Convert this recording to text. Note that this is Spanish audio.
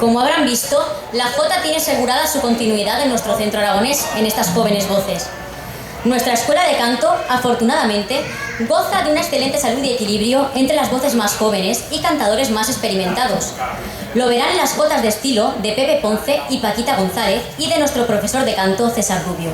Como habrán visto, la Jota tiene asegurada su continuidad en nuestro centro aragonés en estas jóvenes voces. Nuestra escuela de canto, afortunadamente, goza de una excelente salud y equilibrio entre las voces más jóvenes y cantadores más experimentados. Lo verán en las jotas de estilo de Pepe Ponce y Paquita González y de nuestro profesor de canto, César Rubio.